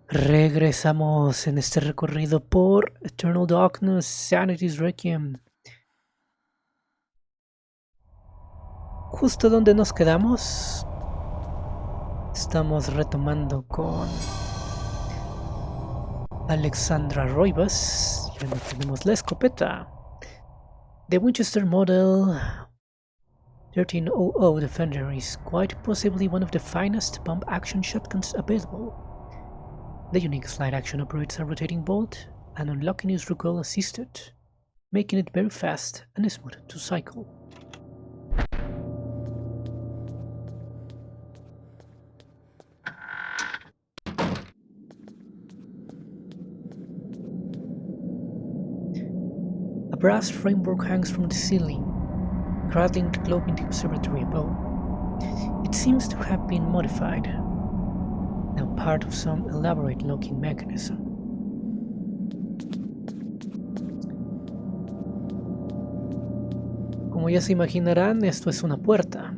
Regresamos en este recorrido por Eternal Darkness, Sanity's Requiem. Justo donde nos quedamos, estamos retomando con Alexandra Roivas. Ya no tenemos la escopeta. The Winchester Model 1300 Defender is quite possibly one of the finest pump action shotguns available. The unique slide action operates a rotating bolt, and unlocking is recoil assisted, making it very fast and smooth to cycle. A brass framework hangs from the ceiling, cradling the globe in the observatory above. It seems to have been modified, now part of some elaborate locking mechanism. Como ya se imaginarán, esto es una puerta.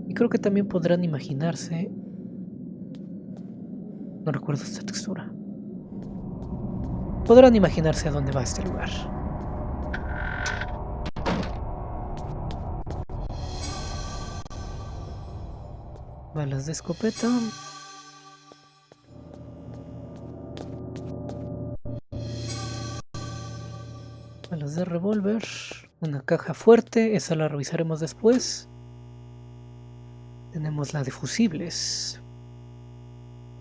Y creo que también podrán imaginarse... No recuerdo esta textura. Podrán imaginarse a dónde va este lugar. Balas de escopeta. Balas de revólver. Una caja fuerte, esa la revisaremos después. Tenemos la de fusibles.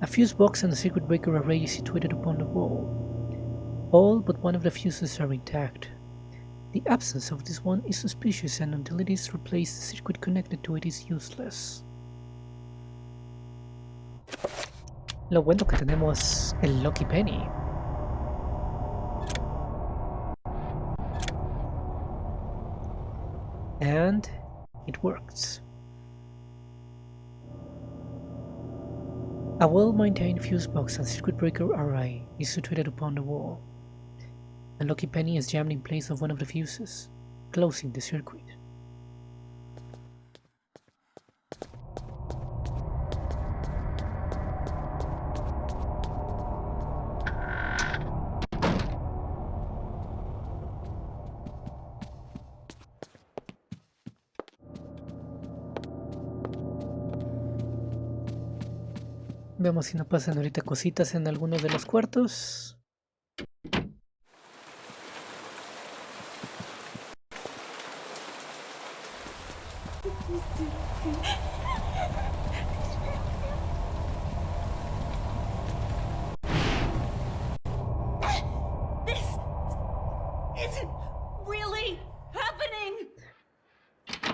A fuse box and a circuit breaker array is situated upon the wall. All but one of the fuses are intact. The absence of this one is suspicious, and until it is replaced, the circuit connected to it is useless. Lo bueno que tenemos el Lucky Penny. And it works. A well-maintained fuse box and circuit breaker array is situated upon the wall. A Lucky Penny is jammed in place of one of the fuses, closing the circuit. Veamos si no pasan ahorita cositas en algunos de los cuartos.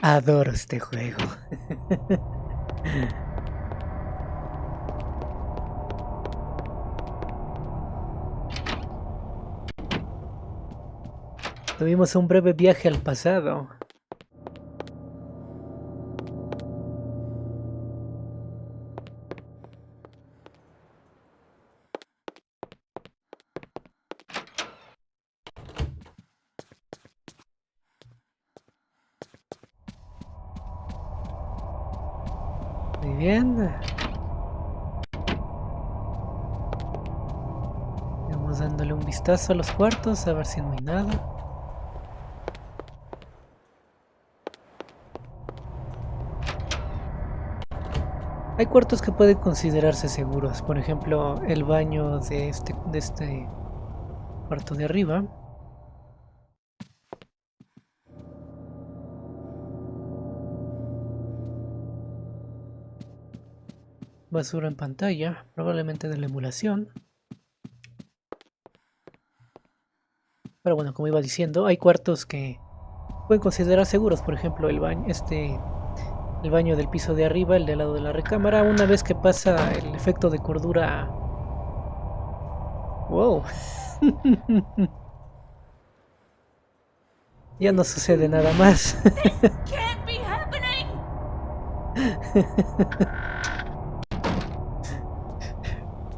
Adoro este juego. Tuvimos un breve viaje al pasado. Muy bien. Vamos dándole un vistazo a los cuartos a ver si no hay nada. Hay cuartos que pueden considerarse seguros, por ejemplo el baño de este cuarto de arriba. Basura en pantalla, probablemente de la emulación. Pero bueno, como iba diciendo, hay cuartos que pueden considerar seguros, por ejemplo el baño, el baño del piso de arriba, el del lado de la recámara, una vez que pasa el efecto de cordura. Wow. Ya no sucede nada más.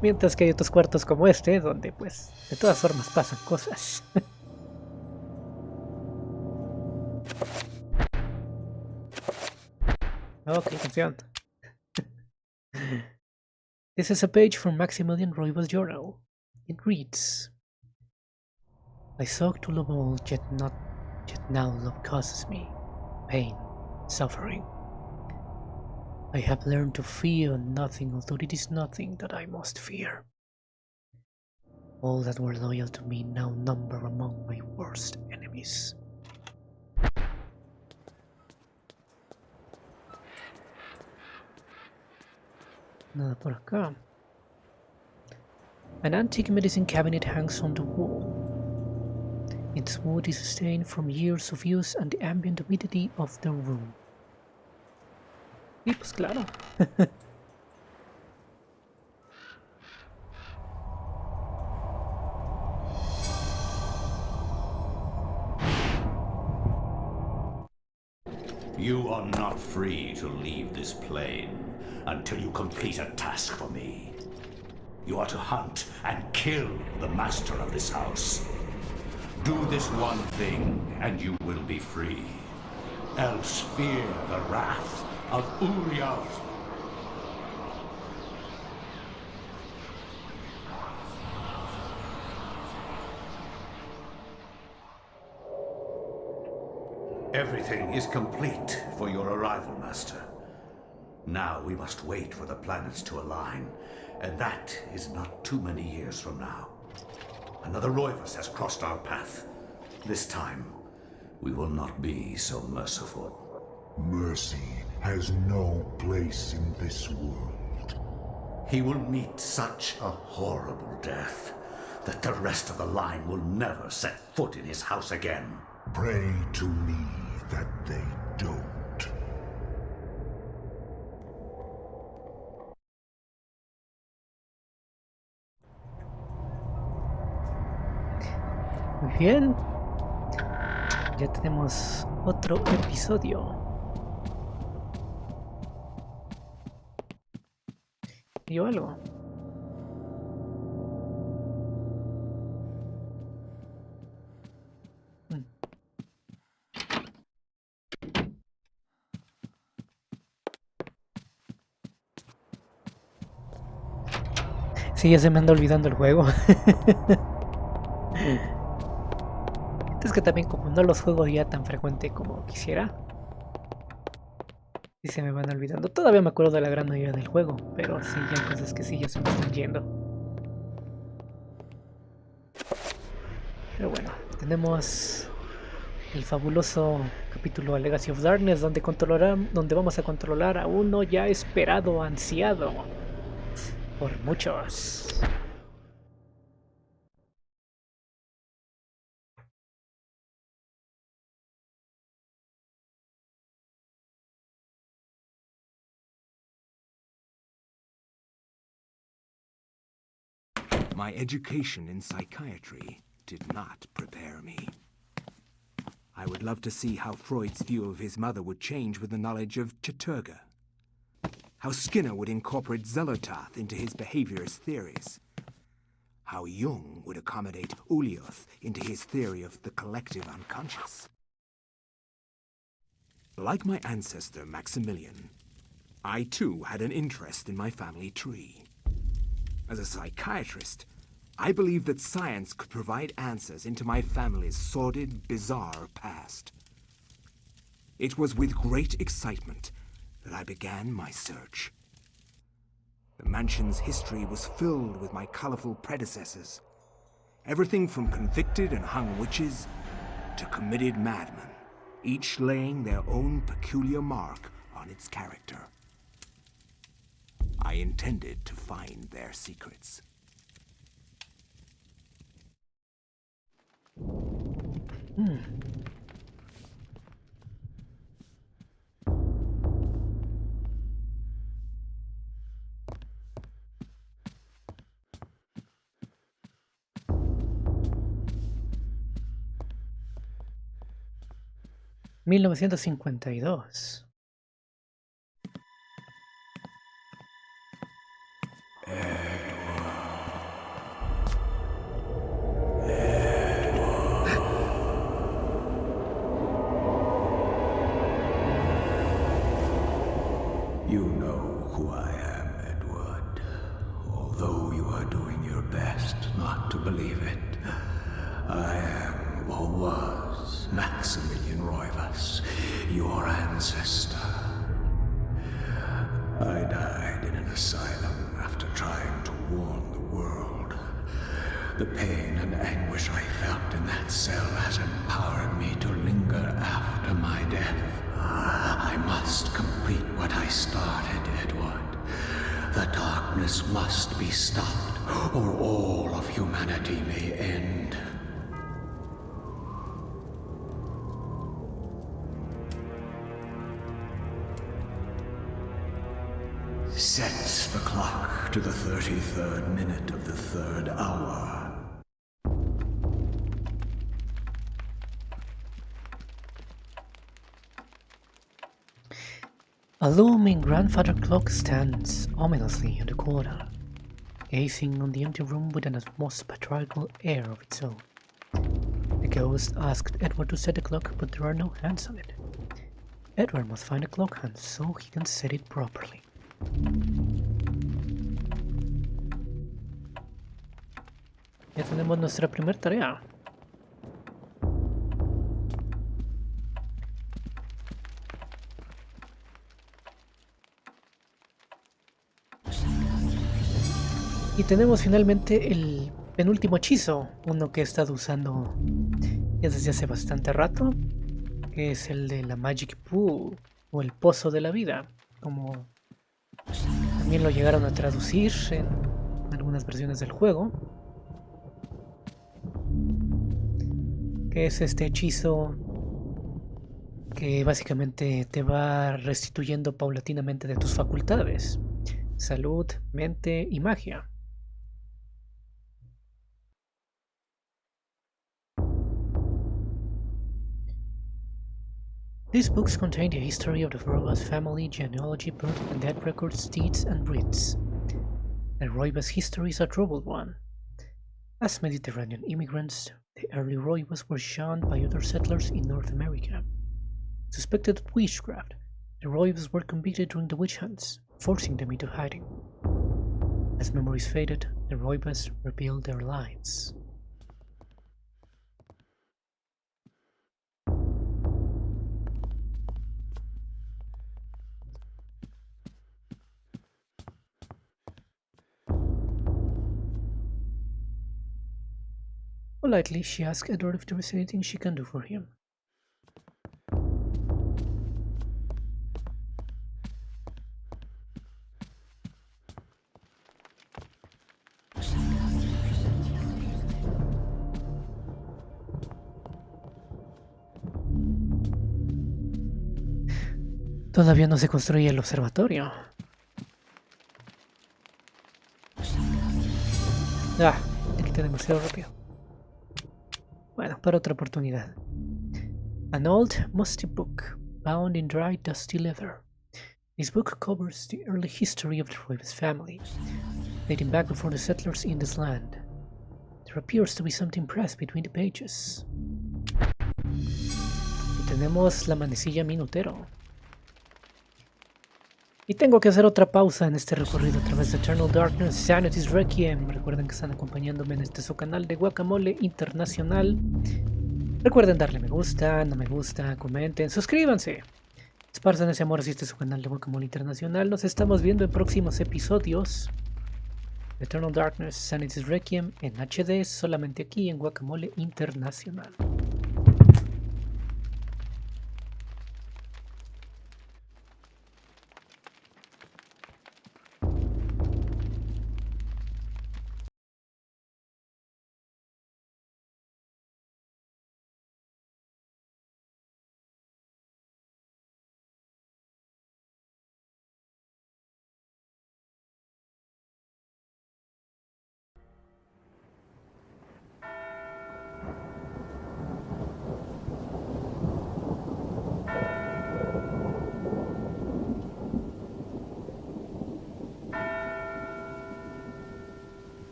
Mientras que hay otros cuartos como este, donde pues de todas formas pasan cosas. Ok, canción. This is a page from Maximilian Roivas' journal. It reads, I sought to love all, yet now love causes me pain, suffering. I have learned to fear nothing, although it is nothing that I must fear. All that were loyal to me now number among my worst enemies. Nada por acá. An antique medicine cabinet hangs on the wall. Its wood is stained from years of use and the ambient humidity of the room. Y pues claro. You are not free to leave this plane until you complete a task for me. You are to hunt and kill the master of this house. Do this one thing and you will be free. Else fear the wrath of Uriel. Everything is complete for your arrival, Master. Now we must wait for the planets to align, and that is not too many years from now. Another Roivas has crossed our path. This time, we will not be so merciful. Mercy has no place in this world. He will meet such a horrible death that the rest of the line will never set foot in his house again. Pray to me that they don't. Muy bien. Ya tenemos otro episodio. ¿Vio algo? Sí, ya se me anda olvidando el juego. Es que también como no los juego ya tan frecuente como quisiera, sí se me van olvidando. Todavía me acuerdo de la gran mayoría del juego, pero sí, ya hay cosas que sí ya se me están yendo. Pero bueno, tenemos el fabuloso capítulo Legacy of Darkness, donde vamos a controlar a uno ya esperado, ansiado por muchos. My education in psychiatry did not prepare me. I would love to see how Freud's view of his mother would change with the knowledge of Chaturga. How Skinner would incorporate Zellertath into his behaviorist theories. How Jung would accommodate Ulioth into his theory of the collective unconscious. Like my ancestor Maximilian, I too had an interest in my family tree. As a psychiatrist, I believed that science could provide answers into my family's sordid, bizarre past. It was with great excitement that I began my search. The mansion's history was filled with my colorful predecessors. Everything from convicted and hung witches to committed madmen, each laying their own peculiar mark on its character. I intended to find their secrets. Hmm. $1952. to believe it. I am, or was, Maximilian Roivas, your ancestor. I died in an asylum after trying to warn the world. The pain and anguish I felt in that cell has empowered me to linger after my death. I must complete what I started, Edward. The darkness must be stopped, or all of humanity may end. Sets the clock to the 33rd minute of the 3rd hour. A looming grandfather clock stands ominously in the corner, gazing on the empty room with an almost patriarchal air of its own. The ghost asked Edward to set the clock, but there are no hands on it. Edward must find a clock hand so he can set it properly. Ya tenemos nuestra primera tarea. Y tenemos finalmente el penúltimo hechizo, uno que he estado usando ya desde hace bastante rato, que es el de la Magic Pool, o el Pozo de la Vida, como también lo llegaron a traducir en algunas versiones del juego, que es este hechizo que básicamente te va restituyendo paulatinamente de tus facultades, salud, mente y magia. These books contain the history of the Roivas family, genealogy, birth and death records, deeds and writs. The Roivas history is a troubled one. As Mediterranean immigrants, the early Roivas were shunned by other settlers in North America. Suspected of witchcraft, the Roivas were convicted during the witch hunts, forcing them into hiding. As memories faded, the Roivas revealed their lies. Politely, she asked Edward if there was anything she can do for him. Todavía no se construye el observatorio. Ah, le quité demasiado rápido. Bueno, para otra oportunidad. An old, musty book, bound in dry, dusty leather. This book covers the early history of the Roivas family, dating back before the settlers in this land. There appears to be something pressed between the pages. Y tenemos la manecilla minutero. Y tengo que hacer otra pausa en este recorrido a través de Eternal Darkness, Sanity's Requiem. Recuerden que están acompañándome en este su canal de Guacamole Internacional. Recuerden darle me gusta, no me gusta, comenten, suscríbanse. Esparzan ese amor si este es su canal de Guacamole Internacional. Nos estamos viendo en próximos episodios. Eternal Darkness, Sanity's Requiem en HD, solamente aquí en Guacamole Internacional.